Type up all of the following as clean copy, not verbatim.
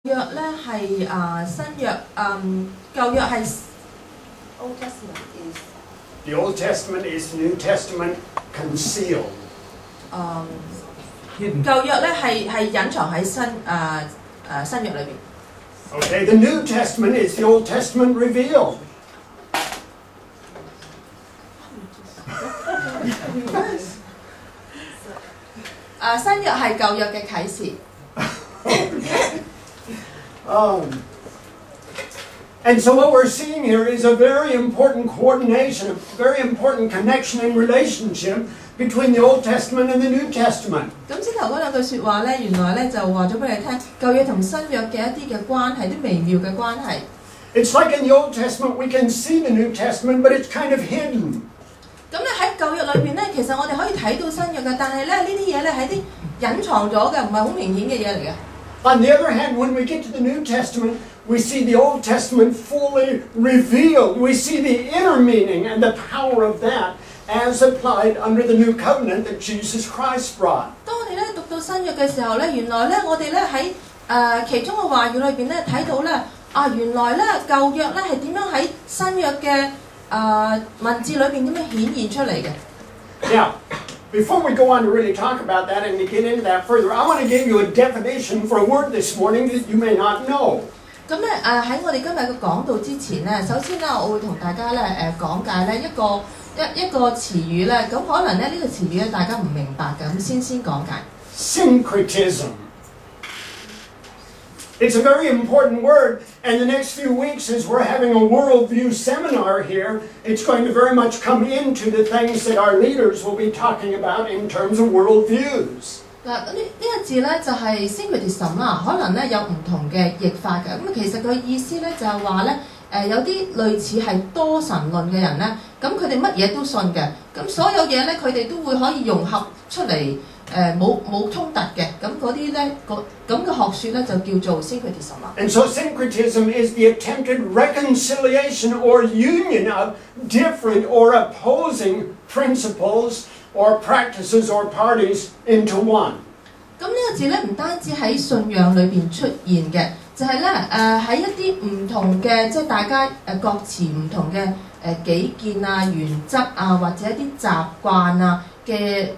約咧係新約舊約係 Old Testament is The Old Testament is the New Testament concealed. 舊約咧係隱藏喺新約裏邊。Okay, the New Testament is the Old Testament revealed. 新約係舊約嘅啟示。And so what we're seeing here is a very important coordination, a very important connection and relationship between the Old Testament and the New Testament. 咁先頭嗰兩句説話咧，原來咧就話咗俾你聽，舊約同新約嘅一啲嘅關係，啲微妙嘅關係。It's like in the Old Testament we can see the New Testament, but it's kind of hidden. 咁咧喺舊約裏邊咧，其實我哋可以睇到新約嘅，但係咧呢啲嘢咧係啲隱藏咗嘅，唔係好明顯嘅嘢嚟嘅。On the other hand, when we get to the New Testament, we see the Old Testament fully revealed. We see the inner meaning and the power of that as applied under the new covenant that Jesus Christ brought. 當我哋咧讀到新約嘅時候咧，原來咧我哋咧喺其中嘅話語裏邊咧睇到咧原來咧舊約咧係點樣喺新約嘅文字裏邊點樣顯現出嚟嘅。Now, before we go on to really talk about that and to get into that further, I want to give you a definition for a word this morning that you may not know. 咁咧喺我哋今日嘅講道之前咧，首先咧我會同大家咧講解咧一個詞語咧，咁可能咧呢個詞語咧大家唔明白嘅，咁先講解。Syncretism. It's a very important word, and the next few weeks as we're having a worldview seminar here, it's going to very much come into the things that our leaders will be talking about in terms of worldviews. 嗱，呢個字咧就係 syncretism 啦，可能咧有唔同嘅譯法嘅。咁其實佢意思咧就係話咧有啲類似係多神論嘅人咧，咁佢哋乜嘢都信嘅，咁所有嘢咧佢哋都會可以融合出嚟。冇衝突嘅，咁嗰啲咧咁嘅學説咧就叫做 syncretism 啦。And so syncretism is the attempted reconciliation or union of different or opposing principles or practices or parties into one. 咁呢個字咧唔單止喺信仰裏邊出現嘅，就係咧喺一啲唔同嘅，即係大家各持唔同嘅己見啊、原則啊，或者一啲習慣啊。嘅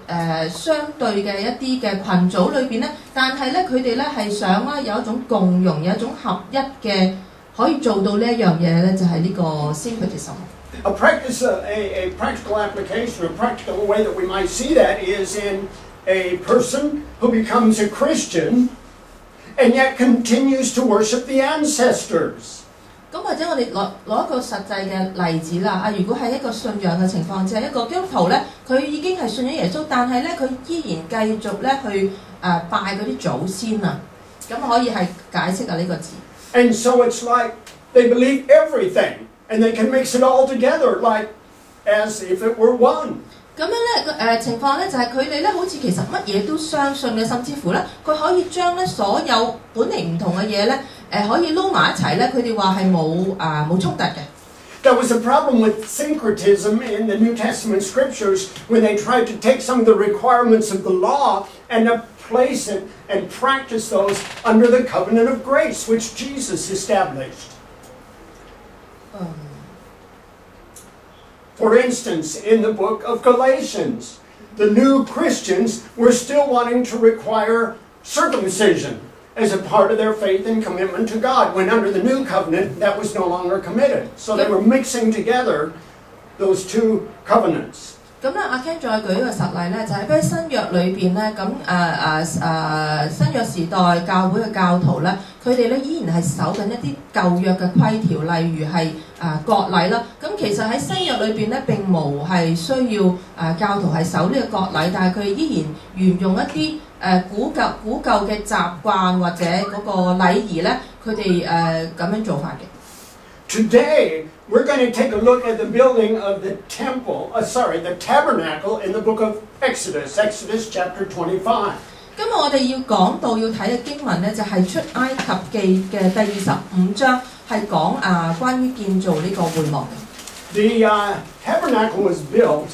相對嘅一啲嘅群組裏邊咧，但係咧佢哋咧係想咧有一種共融，有一種合一嘅，可以做到呢一樣嘢咧，就係呢個 syncretism。A practical application, a practical way that we might see that is in a person who becomes a Christian and yet continues to worship the ancestors. 咁或者我哋攞一個實際嘅例子啦，如果係一個信仰嘅情況，就係一個基督徒咧，佢已經係信咗耶穌，但係咧佢依然繼續咧去拜嗰啲祖先啊，咁可以係解釋呢個字。And so it's like they believe everything, and they can mix it all together, like as if it were one. 咁樣咧情況咧就係佢哋咧好似其實乜嘢都相信嘅，甚至乎咧佢可以將咧所有本嚟唔同嘅嘢咧可以撈埋一齊咧，佢哋話係冇衝突嘅。There was a problem with syncretism in the New Testament scriptures when they tried to take some of the requirements of the law and place it and practice those under the covenant of grace, which Jesus established. For instance, in the book of Galatians, the new Christians were still wanting to require circumcision as a part of their faith and commitment to God, when under the new covenant that was no longer committed. So they were mixing together those two covenants. 咁咧，阿 Ken 再舉一個實例咧，就係喺新約裏邊咧，咁新約時代教會嘅教徒咧，佢哋咧依然係守緊一啲舊約嘅規條，例如係割禮啦。咁其實喺新約裏邊咧並無係需要教徒係守呢個割禮，但係佢依然沿用一啲古舊嘅習慣或者嗰個禮儀咧，佢哋咁樣做法嘅。Today, we're going to take a look at the building of the the tabernacle in the book of Exodus chapter 25. 今日我哋要講到要睇嘅經文咧，就係出埃及記嘅第25章，係講關於建造呢個會幕嘅。The tabernacle was built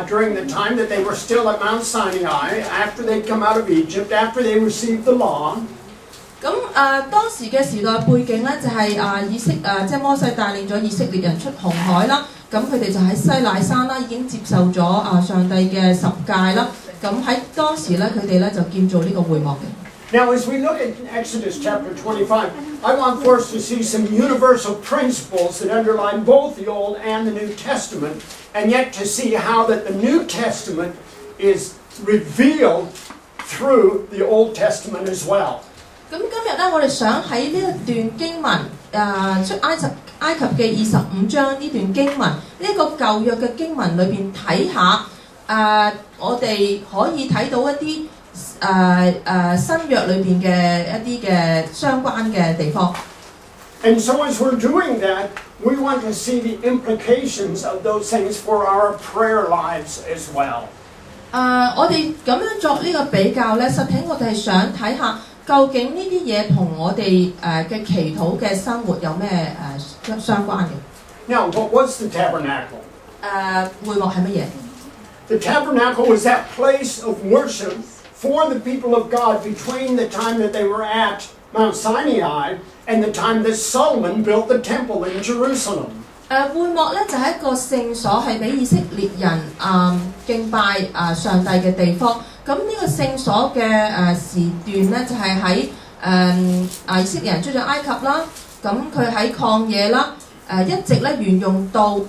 during the time that they were still at Mount Sinai, after they'd come out of Egypt, after they received the law. 咁當時嘅時代背景咧就係即係摩西帶領咗以色列人出紅海啦，咁佢哋就喺西乃山啦已經接受咗上帝嘅十誡啦，咁喺當時咧佢哋咧就建造呢個會幕嘅。Now, as we look at Exodus chapter 25, I want for us to see some universal principles that underline both the Old and the New Testament, and yet to see how that the New Testament is revealed through the Old Testament as well. 咁今日咧，我哋想喺呢一段經文出埃及記25章呢段經文，呢個舊約嘅經文裏邊睇下，我哋可以睇到一啲新約裏邊嘅一啲嘅相關嘅地方。And so as we're doing that, we want to see the implications of those things for our prayer lives as well. 我哋咁樣作呢個比較咧，實體我哋係想睇下究竟呢啲嘢同我哋嘅祈禱嘅生活有咩相關嘅。Now, what was the tabernacle? 會幕係乜嘢？ The tabernacle was that place of worship for the people of God between the time that they were at Mount Sinai and the time that Solomon built the temple in Jerusalem. 會幕咧就係一個聖所，係俾以色列人敬拜上帝嘅地方。咁呢個聖所嘅時段咧就係喺以色列人出咗埃及啦，咁佢喺曠野啦，一直咧沿用到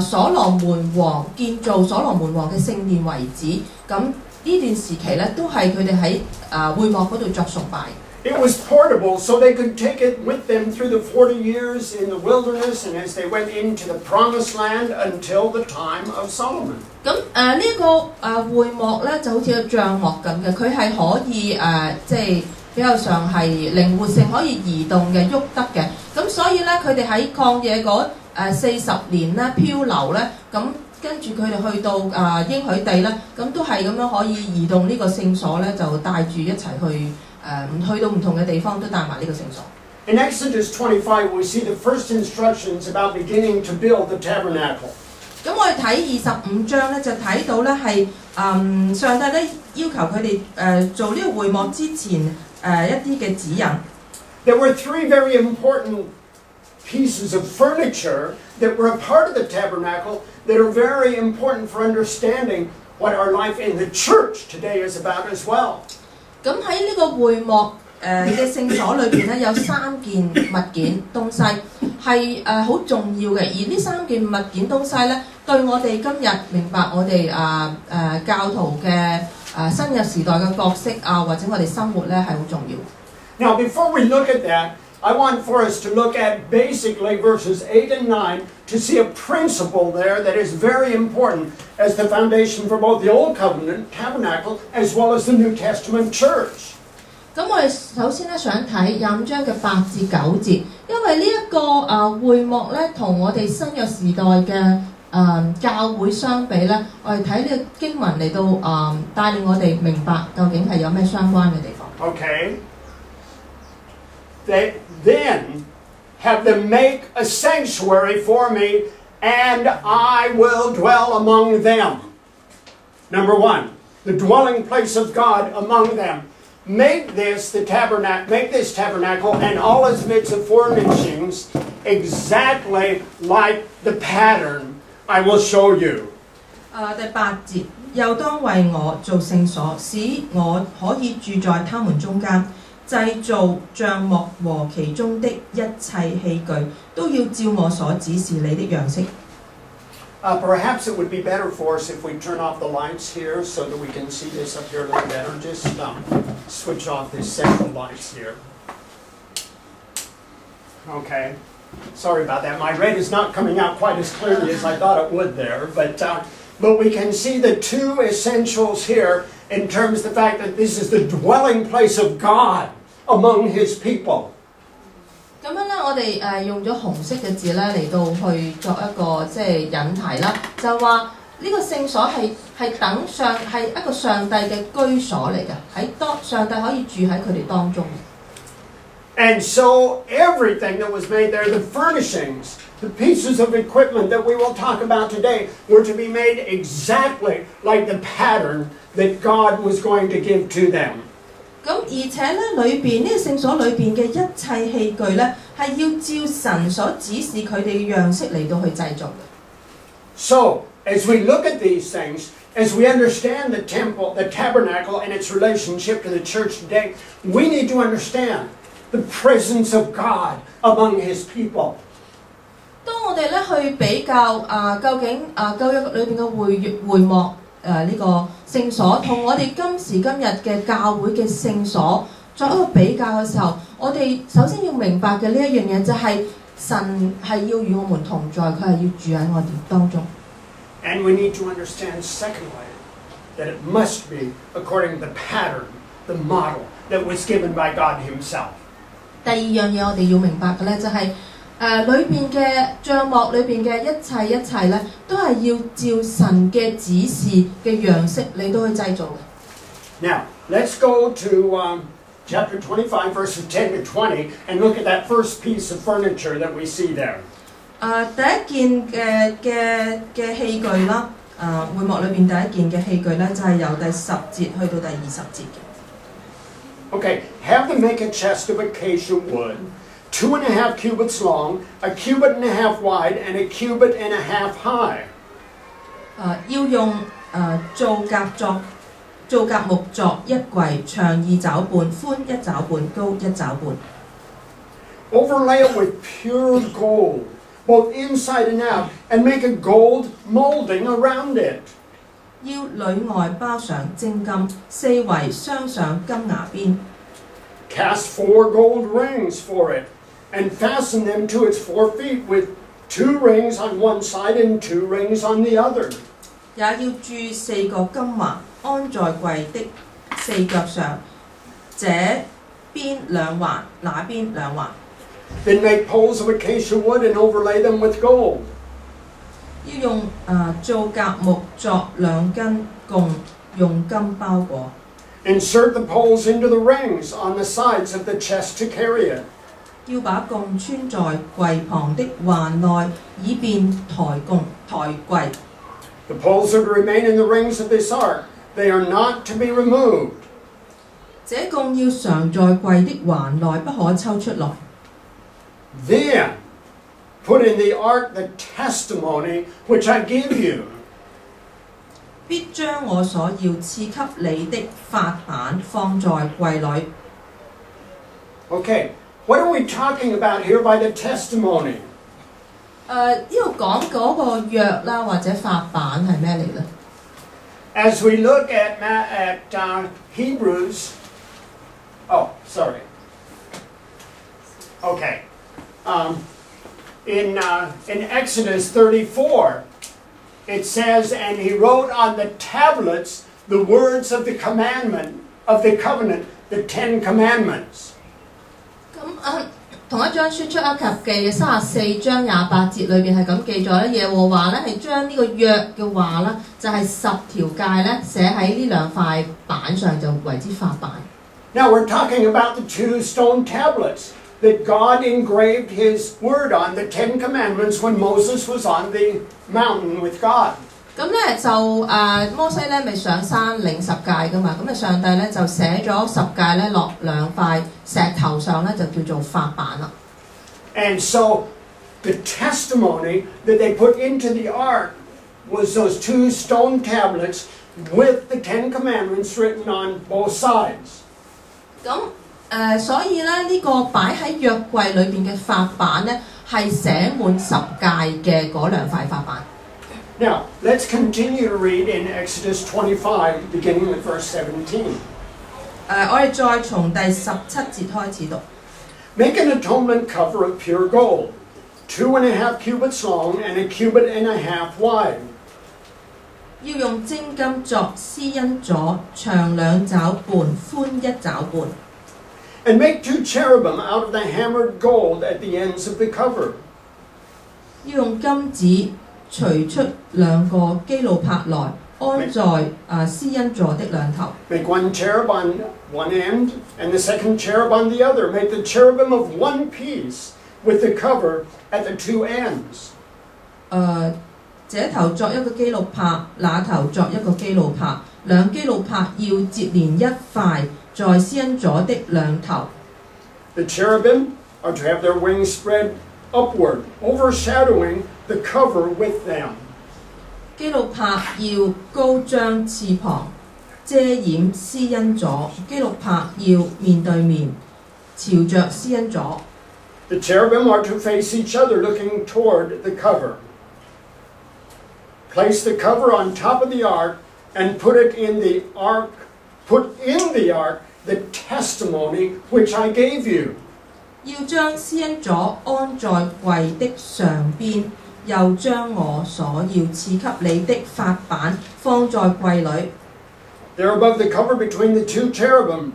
所羅門王建造所羅門王嘅聖殿為止。咁呢段時期咧都係佢哋喺會幕嗰度作崇拜。It was portable, so they could take it with them through the 40 years in the wilderness and as they went into the promised land until the time of Solomon. 咁呢個會幕咧就好似個帳幕咁嘅，佢係可以即係比較上係靈活性可以移動嘅，喐得嘅。咁所以咧佢哋喺曠野嗰40年咧漂流咧，咁跟住佢哋去到應許地咧，咁都係咁樣可以移動呢個聖所咧，就帶住一齊去。去到唔同嘅地方都帶埋呢個聖所。In Exodus 25, we see the first instructions about beginning to build the tabernacle. 咁我哋睇25章咧，就睇到咧係上帝咧要求佢哋做呢個會幕之前一啲嘅指引。There were three very important pieces of furniture that were a part of the tabernacle that are very important for understanding what our life in the church today is about as well. 咁喺呢個會幕嘅聖所裏邊咧，有3件物件東西係好重要嘅，而呢3件物件東西咧，對我哋今日明白我哋教徒嘅新約時代嘅角色或者我哋生活咧係好重要。Now, before we look at that, I want for us to look at basically verses 8 and 9 to see a principle there that is very important as the foundation for both the Old Covenant tabernacle as well as the New Testament church. 咁我哋首先咧想睇25章嘅8至9節，因為呢一個會幕咧同我哋新約時代嘅教會相比咧，我哋睇呢個經文嚟到帶領我哋明白究竟係有咩相關嘅地方。Okay. They then have them make a sanctuary for me, and I will dwell among them. Number one, the dwelling place of God among them. Make this tabernacle and all its bits of furnishings exactly like the pattern I will show you. 第8節，又當為我做聖所，使我可以住在他們中間。製造帳幕和其中的一切器具，都要照我所指示你的樣式。Perhaps it would be better for us if we turn off the lights here so that we can see this up here a little better. Just switch off the central lights here. Okay. Sorry about that. My red is not coming out quite as clearly as I thought it would there. But we can see the two essentials here in terms of the fact that this is the dwelling place of God among His people. 咁樣咧，我哋用咗紅色嘅字咧嚟到去作一個即係引題啦，就話呢個聖所係一個上帝嘅居所嚟嘅，上帝可以住喺佢哋當中。And so everything that was made there, the furnishings, the pieces of equipment that we will talk about today, were to be made exactly like the pattern that God was going to give to them. 咁而且咧，裏邊呢個聖所裏邊嘅一切器具咧，係要照神所指示佢哋嘅樣式嚟到去製造嘅。So, as we look at these things, as we understand the temple, the tabernacle, and its relationship to the church today, we need to understand the presence of God among His people. 當我哋咧去比較究竟舊約裏邊嘅會幕呢個聖所同我哋今時今日嘅教會嘅聖所作一個比較嘅時候，我哋首先要明白嘅呢一樣嘢就係神係要與我們同在，佢係要住喺我哋當中。And we need to understand, secondly, that it must be according to the pattern, the model that was given by God Himself. 第二樣嘢我哋要明白嘅咧就係裏邊嘅帳幕裏邊嘅一切咧，都係要照神嘅指示嘅樣式嚟到去製造嘅。Now, let's go to chapter 25, verses 10 to 20, and look at that first piece of furniture that we see there. 第一件嘅器具啦，會幕裏邊第一件嘅器具咧，就係由第10節去到第20節嘅。Okay, have them make a chest of acacia wood, 2.5 cubits long, a cubit and a half wide, and a cubit and a half high. 要用皂莢木作一櫃，長2肘半，寬1肘半，高1肘半。Overlay it with pure gold, both inside and out, and make a gold molding around it. 要裏外包上精金，四圍鑲上金牙邊。Cast 4 gold rings for it, and fasten them to its 4 feet with 2 rings on one side and 2 rings on the other. 也要鑄4個金環，安在櫃的4腳上，這邊2環，那邊2環。Then make poles of acacia wood and overlay them with gold. 要用皂莢木作2根共，用金包裹。Insert the poles into the rings on the sides of the chest to carry it. 要把供穿在櫃旁的環內，以便抬櫃。The poles are to remain in the rings of this ark. They are not to be removed. 這供要常在櫃的環內，不可抽出來。Then put in the ark the testimony which I give you. 必將我所要賜給你的法版放在櫃裏。Okay, what are we talking about here by the testimony? 呢度講嗰個約啦，或者法版係咩嚟呢？ As we look at Hebrews, Okay, in Exodus 34, it says, and he wrote on the tablets the words of the commandment of the covenant, the 10 commandments. 咁同一章書出埃及記嘅34章28節裏邊係咁記載咧，耶和華咧係將呢個約嘅話咧，就係10條誡咧寫喺呢2塊板上，就為之法版。Now we're talking about the 2 stone tablets that God engraved His word on, the 10 commandments, when Moses was on the mountain with God. 咁咧就摩西咧咪上山領10誡噶嘛，咁上帝咧就寫咗10誡咧落2塊石頭上咧，就叫做法版啦。And so the testimony that they put into the ark was those 2 stone tablets with the 10 commandments written on both sides. 咁所以咧呢個擺喺約櫃裏邊嘅法版咧係寫滿10誡嘅嗰2塊法版。Now, let's continue to read in Exodus 25, beginning with verse 17. 我哋再從第17節開始讀。Make an atonement cover of pure gold, 2.5 cubits long and a cubit and a half wide. 要用精金作施恩座，長2肘半，寬1肘半。And make 2 cherubim out of the hammered gold at the ends of the cover. 要用金子錘出2個基路伯來，安在施恩座的兩頭。Make 1 cherub on one end and the second cherub on the other. Make the cherubim of one piece with the cover at the 2 ends. 這頭作一個基路伯，那頭作一個基路伯，2基路伯要接連1塊，在在施恩座的兩頭。 The cherubim are to have their wings spread upward, overshadowing the cover with them. 基路伯要高張翅膀，遮掩施恩座。基路伯要面對面，朝着施恩座。 The cherubim are to face each other, looking toward the cover. Place the cover on top of the ark and put in the ark the testimony which I gave you. 要將施恩座安在櫃的上邊，又將我所要賜給你的法版放在櫃裏。 There above the cover between the two cherubim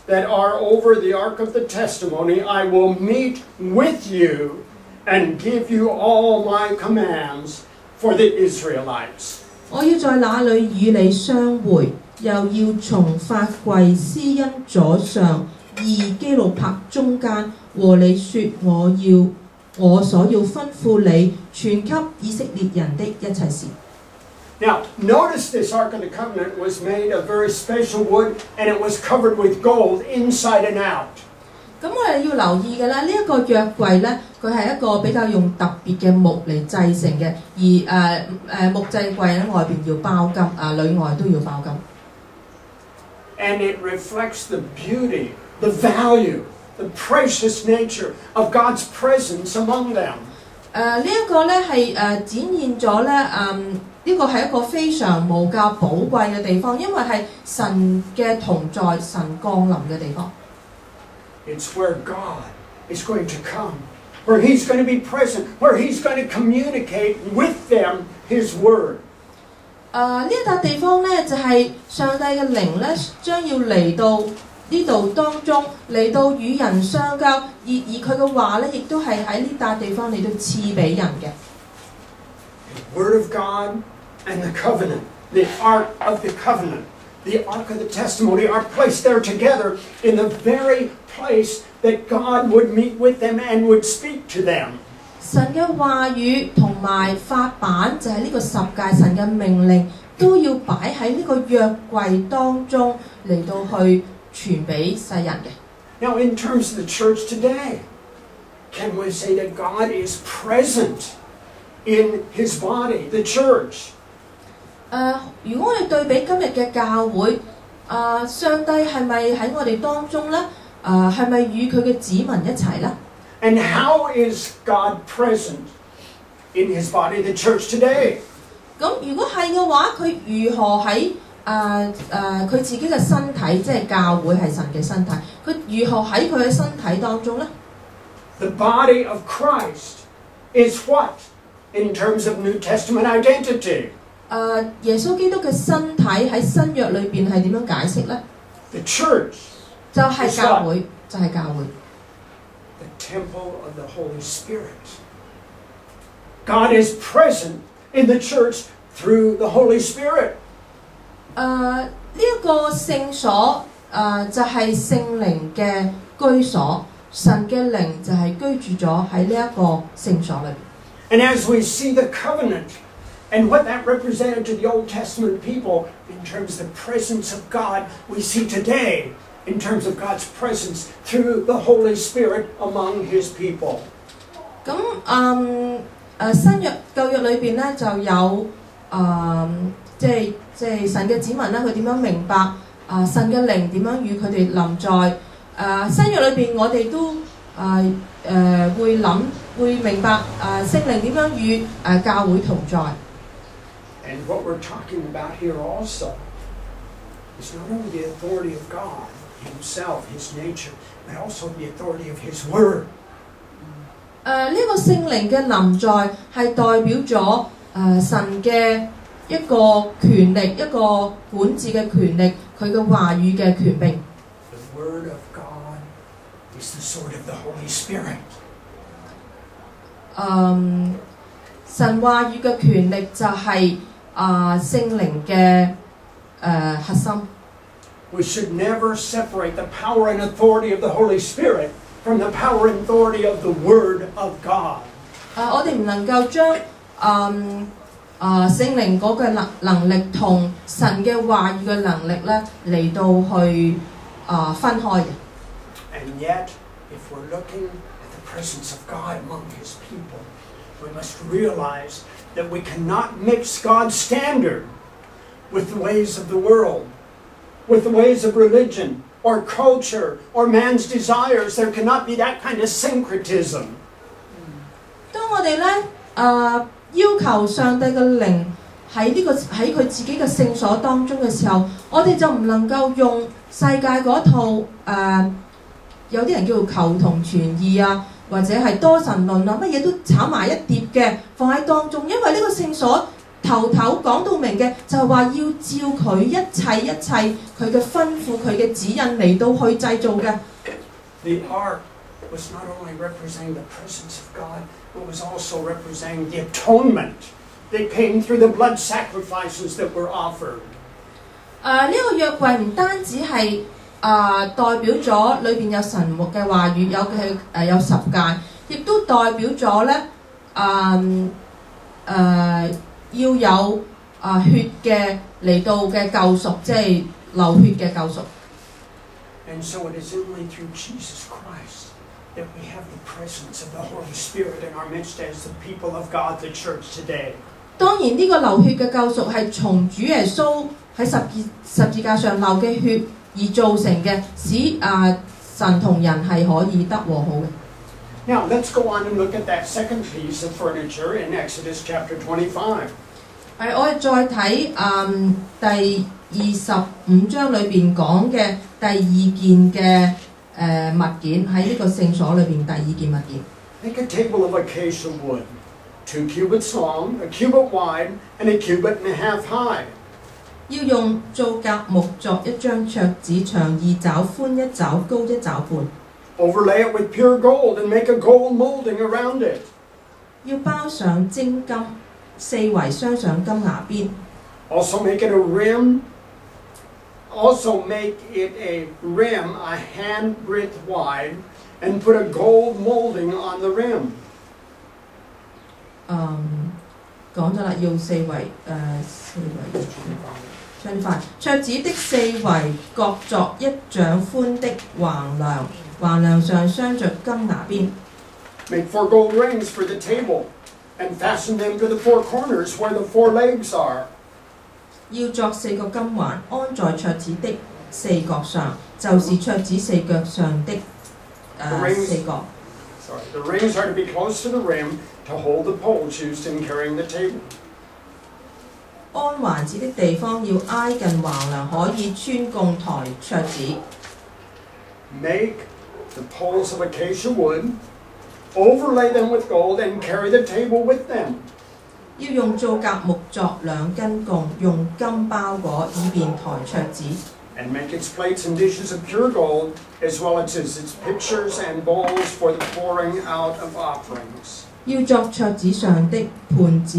that are over the ark of the testimony, I will meet with you and give you all my commands for the Israelites. 我要在那裏與你相會，又要從法櫃施恩座上基路伯中間和你說我所要吩咐你傳給以色列人的一切事。 Now, notice this Ark of the Covenant was made of very special wood and it was covered with gold inside and out. 咁我哋要留意嘅咧，呢一個約櫃咧，佢係一個比較用特別嘅木嚟製成嘅，而木製櫃咧外邊要包金，裏外都要包金。 And it reflects the beauty, the value, the precious nature of God's presence among them. 呢一個咧係展現咗咧呢個係一個非常無價寶貴嘅地方，因為係神嘅同在、神降臨嘅地方。 It's where God is going to come, where He's going to be present, where He's going to communicate with them His word. 呢一笪地方咧就係上帝嘅靈咧將要嚟到呢度當中，嚟到與人相交，而佢嘅話咧亦都係喺呢笪地方嚟到賜俾人嘅。 The Word of God and the covenant, the Ark of the Covenant, the Ark of the Testimony are placed there together in the very place that God would meet with them and would speak to them. 神嘅話語同埋法版就係呢個十誡神嘅命令，都要擺喺呢個約櫃當中嚟到去傳俾世人嘅。 Now, in terms of the church today, can we say that God is present in His body, the church? 如果我哋對比今日嘅教會，上帝係咪喺我哋當中呢？係咪與佢嘅子民一齊呢？ And how is God present in His body, the church today? 咁如果係嘅話，佢如何喺佢自己嘅身體，即係教會係神嘅身體，佢如何喺佢嘅身體當中呢？ The body of Christ is what in terms of New Testament identity? 耶穌基督嘅身體喺新約裏邊係點樣解釋呢？ The church 就係教會，就係教會。 The temple of the Holy Spirit. God is present in the church through the Holy Spirit. 呢一個聖所就係聖靈嘅居所，神嘅靈就係居住咗喺呢一個聖所裏邊。 And as we see the covenant and what that represented to the Old Testament people in terms of the presence of God, we see today in terms of God's presence through the Holy Spirit among His people. 咁新約舊約裏邊咧就有即係神嘅子民咧，佢點樣明白神嘅靈點樣與佢哋臨在？新約裏邊我哋都會明白聖靈點樣與教會同在。 And what we're talking about here also is not only the authority of God Himself, His nature, but also the authority of His Word. 呢個聖靈嘅臨在係代表咗神嘅一個權力，一個管治嘅權力，佢嘅話語嘅權柄。 The Word of God is the sword of the Holy Spirit. 神話語嘅權力就係聖靈嘅核心。 We should never separate the power and authority of the Holy Spirit from the power and authority of the Word of God. 我哋唔能夠將聖靈嗰個能力同神嘅話語嘅能力咧嚟到去分開嘅。 And yet, if we're looking at the presence of God among His people, we must realize that we cannot mix God's standard with the ways of the world, with the ways of religion, or culture, or man's desires. There cannot be that kind of syncretism. 當我哋咧要求上帝嘅靈喺佢自己嘅聖所當中嘅時候，我哋就唔能夠用世界嗰套有啲人叫做求同存異啊，或者係多神論啊，乜嘢都炒埋一碟嘅放喺當中，因為呢個聖所頭講到明嘅就係話要照佢一切佢嘅吩咐佢嘅指引嚟到去製造嘅。The ark was not only representing the presence of God, but was also representing the atonement that came through the blood sacrifices that were offered. 呢個約櫃唔單止係代表咗裏邊有神牧嘅話語，有十誡，亦都代表咗咧要有血嘅嚟到嘅救贖，即係流血嘅救贖。And so it is only through Jesus Christ that we have the presence of the Holy Spirit in our midst as the people of God, the church today. 當然呢個流血嘅救贖係從主耶穌喺十字架上流嘅血而造成嘅，使神同人係可以得和好嘅。Now let's go on and look at that second piece of furniture in Exodus chapter 25. 我哋再睇第25章裏邊講嘅第二件嘅物件，喺呢個聖所裏邊第二件物件。Make a table of acacia wood, 2 cubits long, a cubit wide, and a cubit and a half high. 要用皂莢木作一張桌子，長2肘，寬1肘，高1肘半。Overlay it with pure gold and make a gold molding around it. 要包上精金，四圍鑲上金牙邊。Also make it a rim. Also make it a rim a hand width wide, and put a gold molding on the rim. 講咗啦，要四圍相反，桌子的四圍各作1掌寬的橫梁，橫梁上鑲着金牙邊。Make 4 gold rings for the table, and fasten them to the 4 corners where the 4 legs are. 要作4個金環，安在桌子的4角上，就是桌子4腳上的4角。The rings are to be close to the rim to hold the poles used in carrying the table. 安環子的地方要挨近橫梁，可以穿共抬桌子。Make the poles of acacia wood, overlay them with gold, and carry the table with them. 要用皂莢木作2根槓，用金包裹，以便抬桌子。And make its plates and dishes of pure gold, as well as its pitchers and bowls for the pouring out of offerings. 要作桌子上的盤子、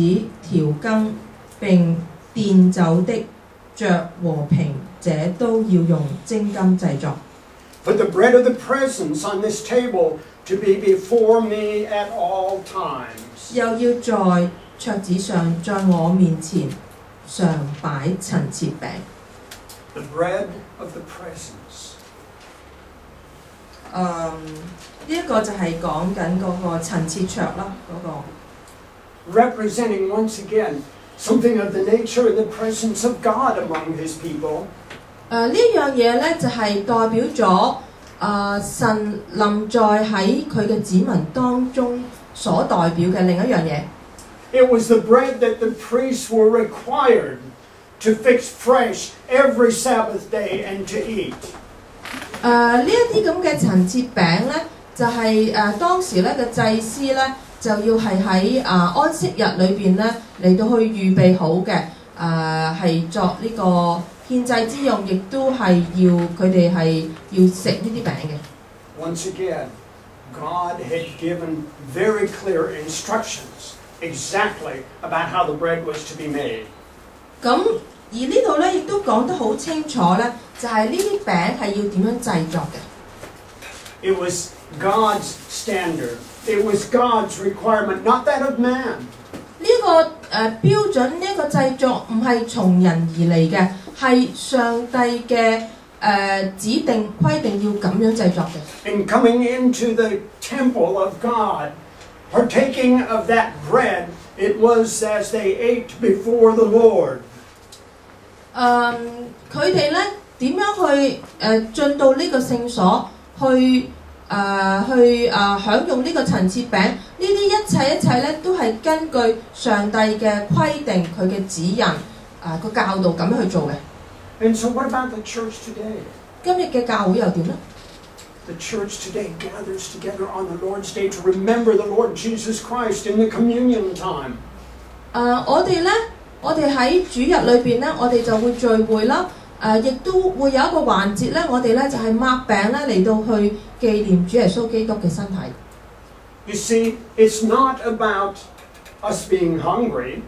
調羹並奠酒的爵和瓶，這都要用精金製作。Put the bread of the presence on this table to be before me at all times. 又要在桌子上，在我面前常擺陳設餅。The bread of the presence. 呢一個就係講緊嗰個陳設桌啦，Representing once again something of the nature and the presence of God among His people. 呢樣嘢咧就係代表咗神臨在喺佢嘅子民當中所代表嘅另一樣嘢。It was the bread that the priests were required to fix fresh every Sabbath day and to eat. 呢一啲咁嘅陳設餅咧，就係當時咧嘅祭司咧就要係喺安息日裏邊咧嚟到去預備好嘅，係作呢個獻祭之用，亦都係要佢哋係要食呢啲餅嘅。Once again, God had given very clear instructions exactly about how the bread was to be made. 咁而呢度咧亦都講得好清楚咧，就係呢啲餅係要點樣製作嘅。It was God's standard. It was God's requirement, not that of man. 呢個標準，呢個製作唔係從人而嚟嘅，係上帝嘅指定規定要咁樣製作嘅。 And coming into the temple of God, partaking of that bread, it was as they ate before the Lord. 佢哋咧點樣去進到呢個聖所去享用呢個陳設餅？呢啲一切咧都係根據上帝嘅規定、佢嘅指引、個教導咁樣去做嘅。 And so what about the church today? 今日嘅教會又點咧？ The church today gathers together on the Lord's Day to remember the Lord Jesus Christ in the communion time. 我哋喺主日裏邊咧，我哋就會聚會啦。亦都會有一個環節咧，我哋咧就係擘餅咧嚟到去紀念主耶穌基督嘅身體。 You see, it's not about us being hungry.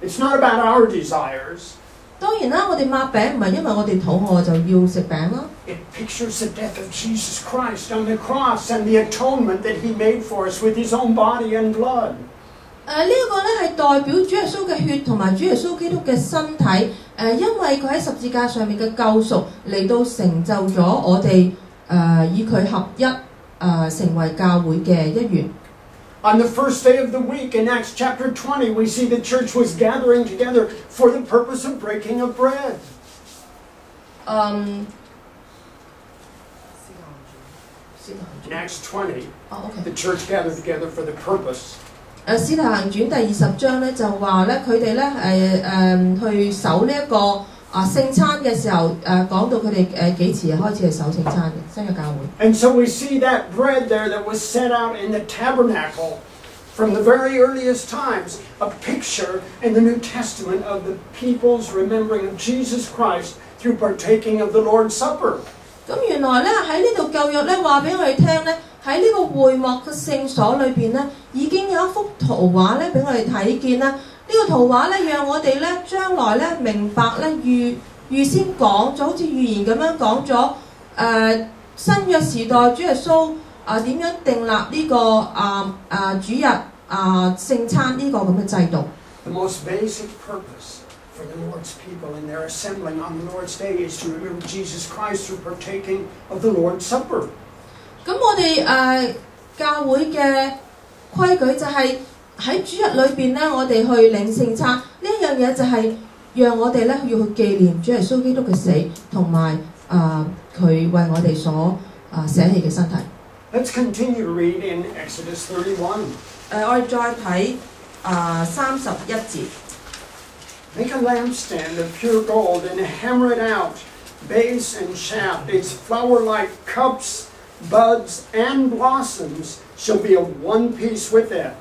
It's not about our desires. 當然啦，我哋擘餅唔係因為我哋肚餓就要食餅啦。 It pictures the death of Jesus Christ on the cross and the atonement that He made for us with His own body and blood. 呢一個咧係代表主耶穌嘅血同埋主耶穌基督嘅身體。因為佢喺十字架上面嘅救贖嚟到成就咗我哋以佢合一成為教會嘅一員。 On the first day of the week in Acts chapter 20, we see the church was gathering together for the purpose of breaking of bread. In Acts 20, the church gathered together for the purpose. 使徒行傳第20章咧就話咧，佢哋咧去守呢一個聖餐嘅時候，講到佢哋幾時開始係守聖餐嘅新約教會。 And so we see that bread there that was set out in the tabernacle from the very earliest times, a picture in the New Testament of the people's remembering of Jesus Christ through partaking of the Lord's Supper. 咁原來咧喺呢度舊約咧話俾我哋聽咧，喺呢個會幕嘅聖所裏邊咧，已經有一幅圖畫咧俾我哋睇見啦。呢個圖畫咧，讓我哋咧將來咧明白咧預先講咗，好似預言咁樣講咗新約時代主耶穌點樣訂立呢個主日聖餐呢個咁嘅制度。 The most basic purpose for the Lord's people in their assembling on the Lord's Day is to remember Jesus Christ through partaking of the Lord's Supper. 咁我哋教會嘅規矩就係喺主日裏邊咧，我哋去領聖餐呢一樣嘢就係讓我哋咧要去紀念主耶穌基督嘅死，同埋佢為我哋所捨棄嘅身體。 Let's continue to read in Exodus 31. 我哋再睇31節。 Make a lampstand of pure gold and hammer it out, base and shaft, its flower-like cups, buds, and blossoms shall be of one piece with it.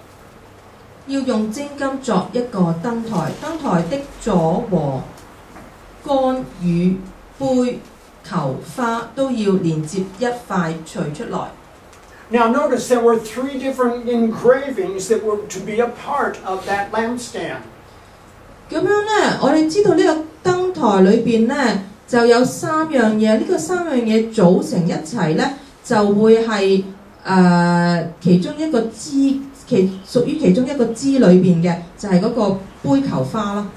要用精金作一個燈台，燈台的座和杆與杯、球花都要連接一塊取出來。 Now notice there were 3 different engravings that were to be a part of that lampstand. 咁樣咧，我哋知道呢個燈台裏邊咧就有3樣嘢，呢個3樣嘢組成一齊咧，就會係其中一個支，屬於其中一個支裏邊嘅，就係嗰個杯球花啦。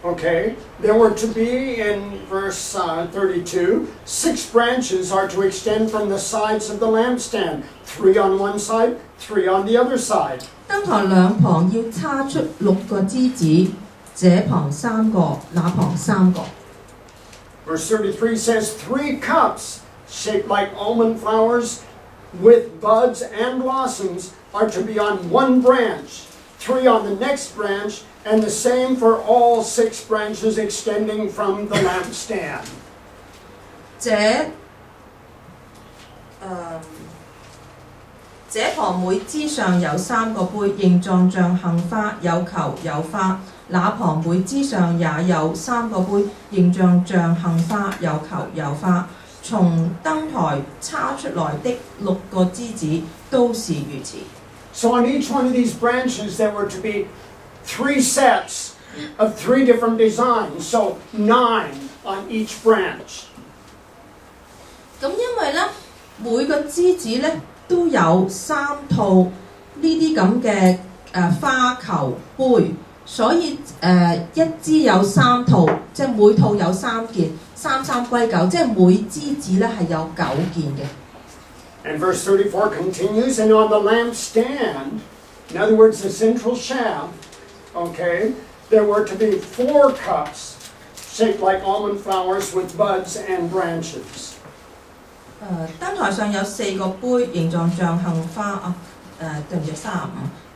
Okay, there were to be, in verse 32, 6 branches are to extend from the sides of the lampstand, 3 on one side, 3 on the other side. 燈台兩旁要叉出6個枝子，這旁3個，那旁3個。 Verse 33 says, 3 cups shaped like almond flowers with buds and blossoms are to be on one branch, 3 on the next branch, and the same for all 6 branches extending from the lampstand. 這旁每枝上有3個杯，形狀像杏花，有球有花；那旁每枝上也有3個杯，形狀像杏花，有球有花。從燈台叉出來的6個枝子都是如此。 So on each one of these branches there were to be 3 sets of 3 different designs, so 9 on each branch. 咁因為咧每個枝子咧都有3套呢啲咁嘅花球杯，所以一支有3套，即係每套有3件，三三歸九，即係每枝子咧係有9件嘅。And verse 34 continues, and on the lampstand, in other words, the central shaft, okay, there were to be 4 cups shaped like almond flowers with buds and branches. 燈台上有4個杯，形狀像杏花對唔住35。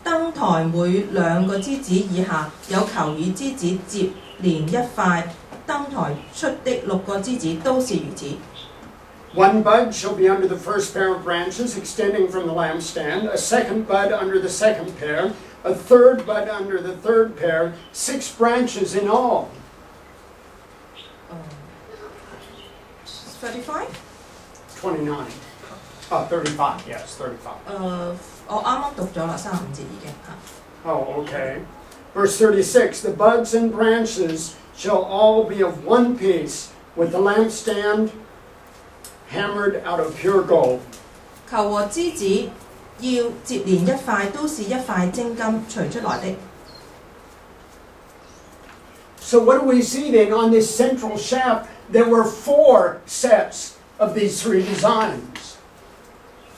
燈台每2個枝子以下有球與枝子接連一塊，燈台出的6個枝子都是如此。1 bud shall be under the first pair of branches extending from the lampstand, a second bud under the second pair, a third bud under the third pair, 6 branches in all. 35? 29. 35, yes, 35. 我啱啱讀咗啦，35節已經嚇。Oh, okay. Verse 36, the buds and branches shall all be of one piece, with the lampstand hammered out of pure gold. 球和枝子要接連一塊，都是一塊精金錘出來的。So what do we see then on this central shaft? There were 4 sets of these 3 designs.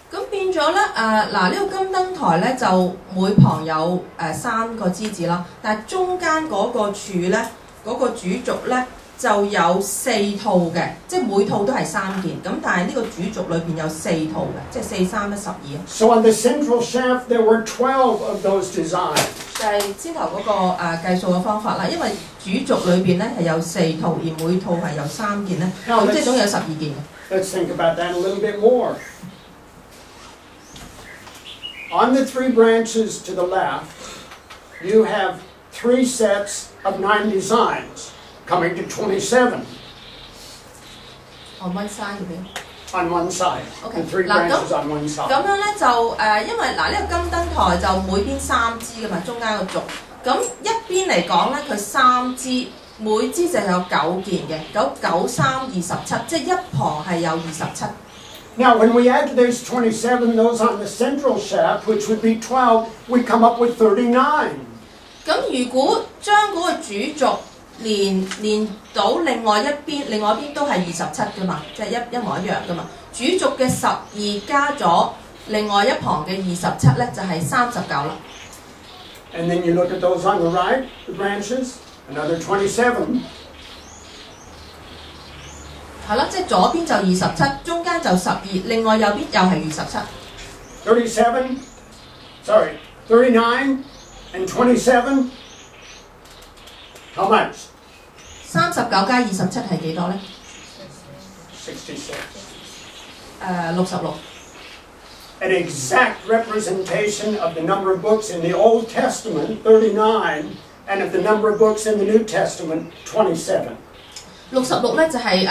咁變咗咧，呢個金燈台咧就每旁有3個枝子啦，但係中間嗰個柱咧，嗰個主軸咧就有4套嘅，即係每套都係3件。咁但係呢個主軸裏邊有4套嘅，即係4、3、12啊。So on the central shaft there were 12 of those designs. 就係先頭嗰個計數嘅方法啦，因為主軸裏邊咧係有4套，而每套係有3件咧，咁即係總有12件嘅。Let's think about that a little bit more. On the 3 branches to the left, you have 3 sets of 9 designs, coming to 27. On one side 嗰邊。On one side. Okay. The 3 branches on one side. 咁樣咧就因為呢個金燈台就每邊3支㗎嘛，中間個軸。咁一邊嚟講咧，佢3支，每支就有9件嘅，9、3、27，即係一旁係有27。Now, when we add to those 27, those on the central shaft, which would be 12, we come up with 39. 咁如果將嗰個主軸連到另外一邊都係27㗎嘛，即係一模一樣㗎嘛。主軸嘅12加咗另外一旁嘅27咧，就係39啦。And then you look at those on the right, the branches, another 27. 係啦，即係左邊就27，中間就12，另外右邊又係27。39 and 27. How much? 39加27係幾多咧66. 66。An exact representation of the number of books in the Old Testament, 39, and of the number of books in the New Testament, 27. 66咧就係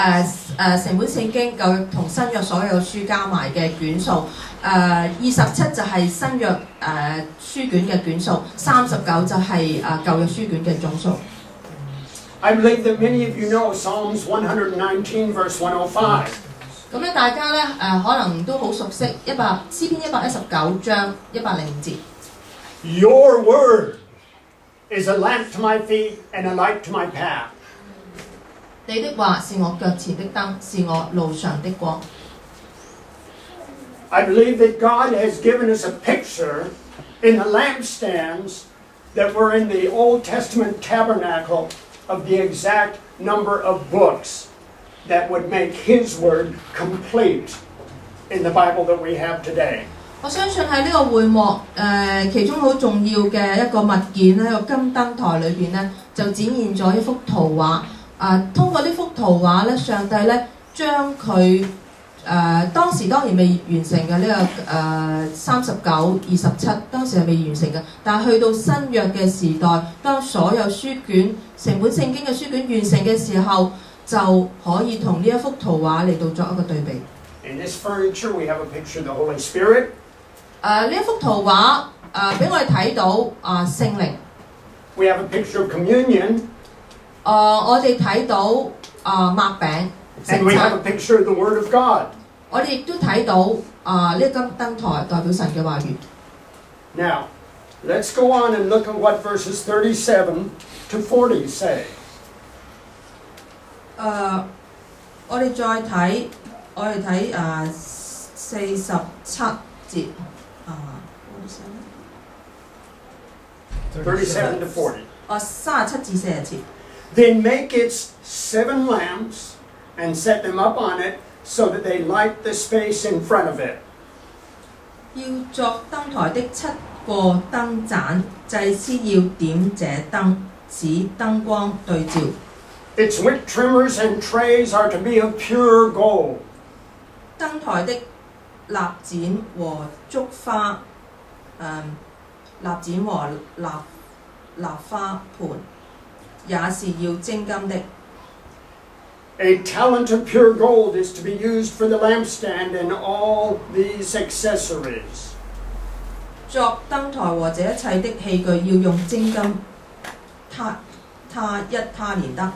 成本聖經舊約同新約所有書加埋嘅卷數，27就係新約書卷嘅卷數，39就係舊約書卷嘅總數。I believe that many of you know Psalms 119 verse 105. 咁咧大家咧可能都好熟悉詩篇119章105節。Your word is a lamp to my feet and a light to my path. 你的話是我腳前的燈，是我路上的光。I believe that God has given us a picture in the lampstands that were in the Old Testament tabernacle of the exact number of books that would make His word complete in the Bible that we have today. 我相信喺呢個會幕其中好重要嘅一個物件咧，個金燈台裏邊咧就展現咗一幅圖畫。通過呢幅圖畫咧，上帝咧將佢當時當然未完成嘅呢個39、27，當時係未完成嘅。但係去到新約嘅時代，當所有書卷成本聖經嘅書卷完成嘅時候，就可以同呢一幅圖畫嚟到作一個對比。In this furniture, we have a picture of the Holy Spirit. 呢一幅圖畫俾我哋睇到聖靈。We have a picture of communion. 我哋睇到擘餅。And we have a picture of the Word of God. 我哋亦都睇到呢個金燈台代表神嘅話語。Now, let's go on and look at what verses 37 to 40 say. 我哋再睇，47節37 to 40. 37至40節。Then make its 7 lamps and set them up on it so that they light the space in front of it. 要作燈台的7個燈盞，祭司要點這燈，使燈光對照。Its wick trimmers and trays are to be of pure gold. 燈台的蠟剪和竹花，蠟剪和蠟花盤也是要精金的。A talent of pure gold is to be used for the lampstand and all these accessories. 作燈台和這一切的器具要用精金，他連得。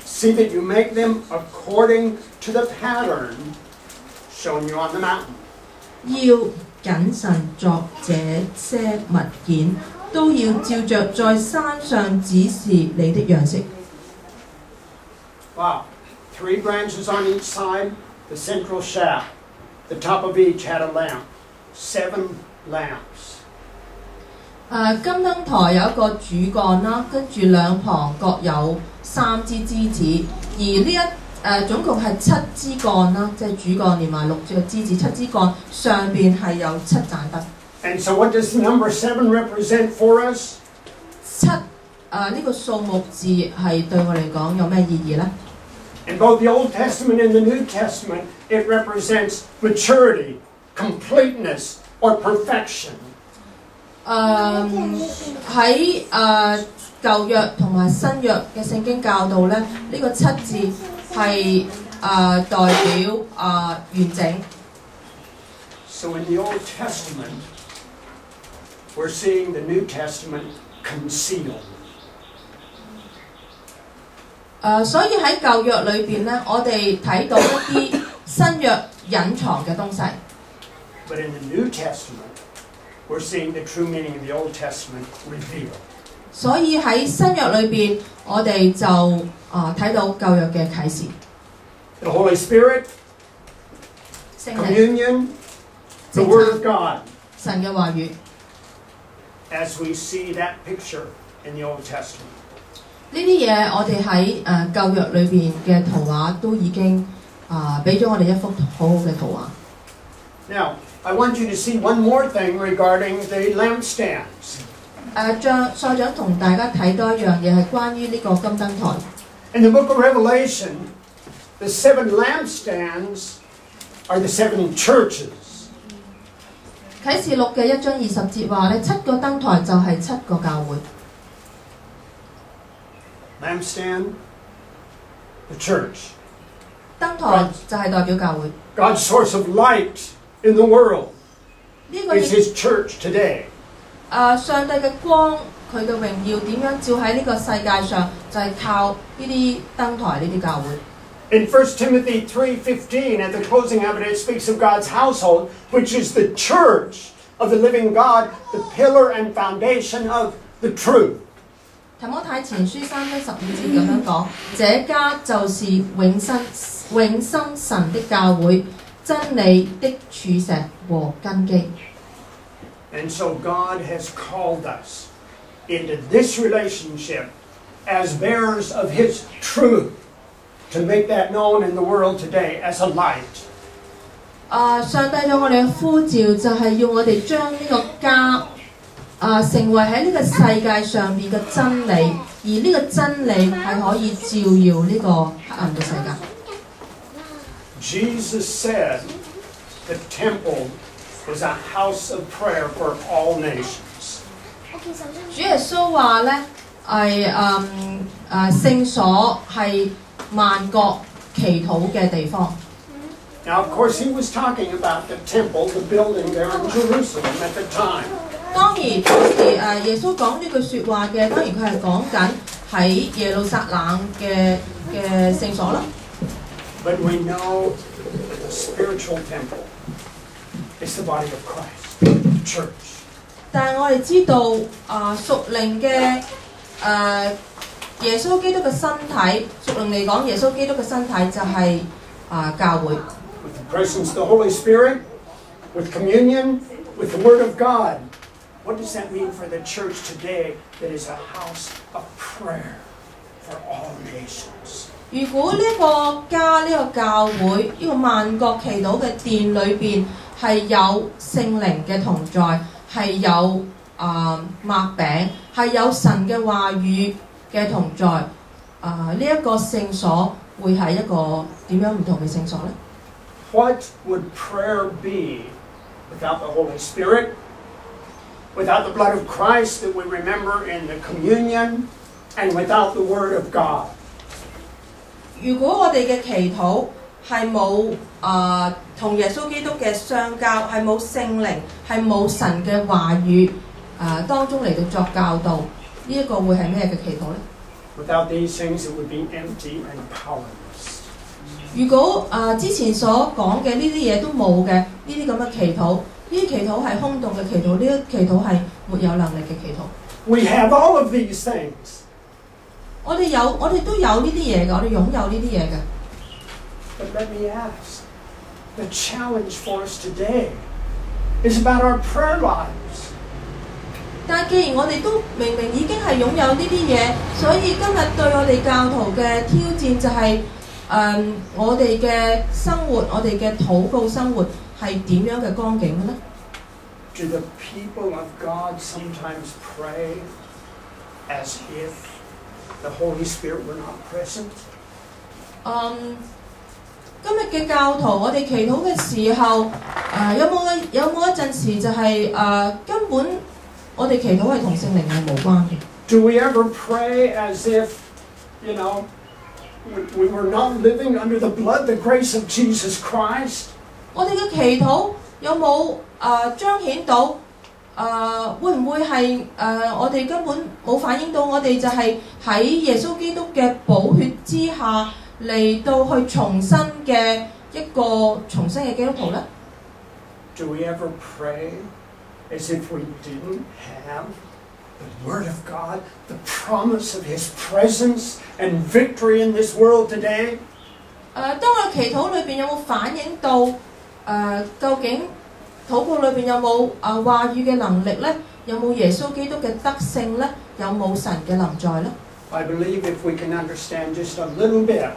See that you make them according to the pattern shown you on the mountain. 要謹慎作這些物件，都要照着在山上指示你的樣式。Wow. 3 branches on each side, the central shaft. The top of each had a lamp. 7 lamps. 金燈台有一個主幹啦，跟住兩旁各有3支枝子，而呢總共係7支幹啦，即係主幹連埋6隻枝子，7支幹上邊係有7盞燈。And so what does number 7 represent for us? 7呢個數目字係對我嚟講有咩意義呢？ In both the Old Testament and the New Testament, it represents maturity, completeness, or perfection. 喺舊約同埋新約嘅聖經教導咧，呢個7字係代表完整。So in the Old Testament, we're seeing the New Testament concealed. 所以喺舊約裏邊咧，我哋睇到一啲新約隱藏嘅東西。But in the New Testament, we're seeing the true meaning of the Old Testament revealed. 所以喺新約裏邊，我哋就睇到舊約嘅啟示。The Holy Spirit, 聖靈、 communion, the Word of God, 神嘅話語。 as we see that picture in the Old Testament. 呢啲嘢我哋喺舊約裏邊嘅圖畫都已經俾咗我哋一幅好好嘅圖畫。Now, I want you to see one more thing regarding the lampstands. 再想同大家睇多一樣嘢係關於呢個金燈台。In the book of Revelation, the 7 lampstands are the 7 churches. 啟示錄嘅1章20節話咧，7個燈台就係7個教會。Lampstand, the church. 燈台就係代表教會。 God's source of light in the world 呢個 is His church today. 上帝嘅光，佢嘅榮耀點樣照喺呢個世界上，就係靠呢啲燈台、呢啲教會。In 1 Timothy 3:15, at the closing of it, it speaks of God's household, which is the church of the living God, the pillar and foundation of the truth. 提摩太前書3章15節咁樣講，這家就是永生神的教會，真理的柱石和根基。And so God has called us into this relationship as bearers of His truth to make that known in the world today as a light. 上帝對我哋嘅呼召就係要我哋將呢個家成為喺呢個世界上面嘅真理，而呢個真理係可以照耀呢個黑暗嘅世界。Jesus said the temple was a house of prayer for all nations. 主耶穌話咧係聖所係萬國祈禱嘅地方。Now, of course, he was talking about the temple, the building there in Jerusalem at the time. 當然，當時耶穌講呢句説話嘅，當然佢係講緊喺耶路撒冷嘅聖所啦。But we know that the spiritual temple is the body of Christ, the church. 但係我哋知道屬靈嘅耶穌基督嘅身體，屬靈嚟講，耶穌基督嘅身體就係教會。With the presence of the Holy Spirit, with communion, with the Word of God. What does that mean for the church today that is a house of prayer for all nations? 如果呢個家、呢個教會、呢個萬國祈禱嘅殿裏邊係有聖靈嘅同在，係有擘餅，係有神嘅話語嘅同在，呢一個聖所會係一個點樣唔同嘅聖所呢？ What would prayer be without the Holy Spirit, without the blood of Christ that we remember in the communion, and without the Word of God? 如果我哋嘅祈禱係冇同耶穌基督嘅相交，係冇聖靈，係冇神嘅話語當中嚟到作教導，呢一個會係咩嘅祈禱呢？ Without these things, it would be empty and powerless. 如果之前所講嘅呢啲嘢都冇嘅，呢啲咁嘅祈禱，呢啲祈禱係空洞嘅祈禱，呢啲祈禱係沒有能力嘅祈禱。We have all of these things. 我哋都有呢啲嘢嘅，我哋擁有呢啲嘢嘅。But let me ask, the challenge for us today is about our prayer lives. 但既然我哋都明已經係擁有呢啲嘢，所以今日對我哋教徒嘅挑戰就係、我哋嘅生活，我哋嘅禱告生活係點樣嘅光景呢？ Do the people of God sometimes pray as if the Holy Spirit were not present? 今日嘅教徒，我哋祈禱嘅時候，有冇一陣時就係、根本我哋祈禱係同聖靈係無關嘅。 Do we ever pray as if, you know, we were not living under the blood, the grace of Jesus Christ? 我哋嘅祈禱有冇彰顯到會唔會係我哋根本冇反映到我哋就係喺耶穌基督嘅寶血之下嚟到去重生嘅一個重生嘅基督徒呢？ Do we ever pray as if we didn't have the Word of God, the promise of His presence and victory in this world today? 當我祈禱裏邊有冇反映到究竟禱告裏邊有冇話語嘅能力呢？有冇耶穌基督嘅德性呢？有冇神嘅臨在呢？ I believe if we can understand just a little bit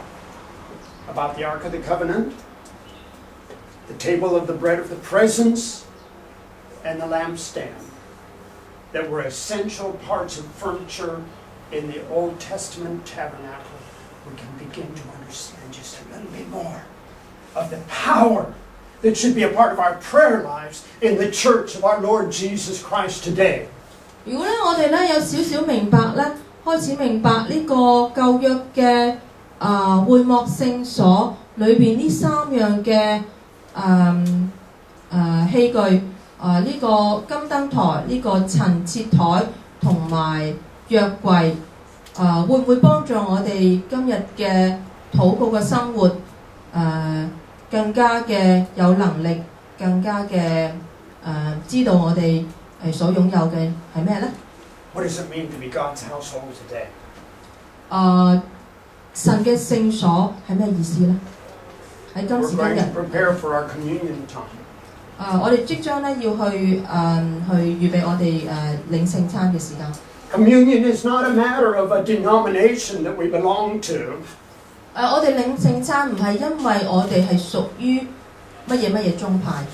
about the Ark of the Covenant, the table of the bread of the presence, and the lampstand, that were essential parts of furniture in the Old Testament tabernacle, we can begin to understand just a little bit more of the power that should be a part of our prayer lives in the church of our Lord Jesus Christ today. 如果咧我哋咧有少少明白咧，開始明白呢個舊約嘅會幕聖所裏邊呢三樣嘅器具，呢個金燈台、呢個陳設台同埋約櫃，會唔會幫助我哋今日嘅禱告嘅生活更加嘅有能力，更加嘅知道我哋所擁有嘅係咩呢？ What does it mean to be God's household today? 神嘅聖所係咩意思呢？喺今 We're 時今 going 日， to prepare for our communion time. 我哋即將咧要去預備我哋領聖餐嘅時間。Communion is not a matter of a denomination that we belong to. 我哋領聖餐唔係因為我哋係屬於乜嘢宗派。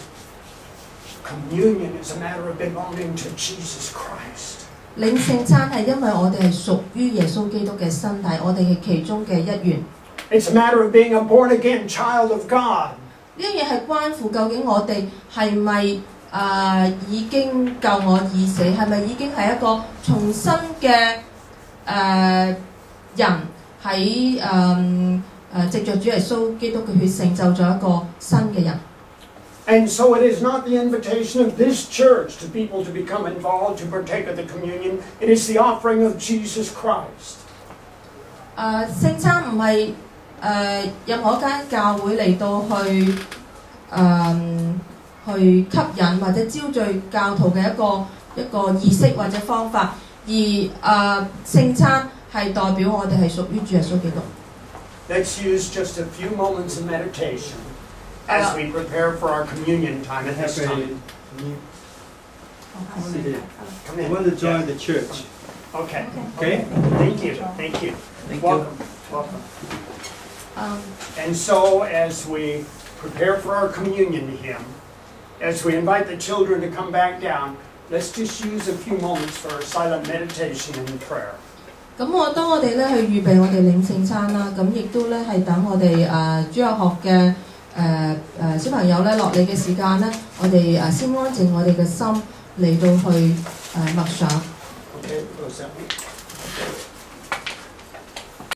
Communion is a matter of belonging to Jesus Christ. 領聖餐係因為我哋係屬於耶穌基督嘅身體，我哋係其中嘅一員。It's a matter of being a born-again child of God. 呢樣嘢係關乎究竟我哋係咪已經救我已死，係咪已經係一個重生嘅人喺藉着主耶穌基督嘅血成就咗一個新嘅人。And so it is not the invitation of this church to people to become involved, to partake of the communion. It is the offering of Jesus Christ. 聖餐唔係任何一間教會嚟到去吸引或者招聚教徒嘅一個儀式或者方法，而聖餐係代表我哋係屬於主耶穌基督。Let's use just a few moments of meditation as we prepare for our communion time at this time. Come I in. want to join the church. Okay. Okay? Thank you. Thank you. Thank you. Welcome. Welcome. And so, as we prepare for our communion hymn, as we invite the children to come back down, let's just use a few moments for silent meditation and prayer. 當我哋咧去預備我哋領聖餐啦，咁亦都咧係等我哋主日學嘅小朋友咧落嚟嘅時間咧，我哋先安靜我哋嘅心嚟到去默想。Okay, close that one.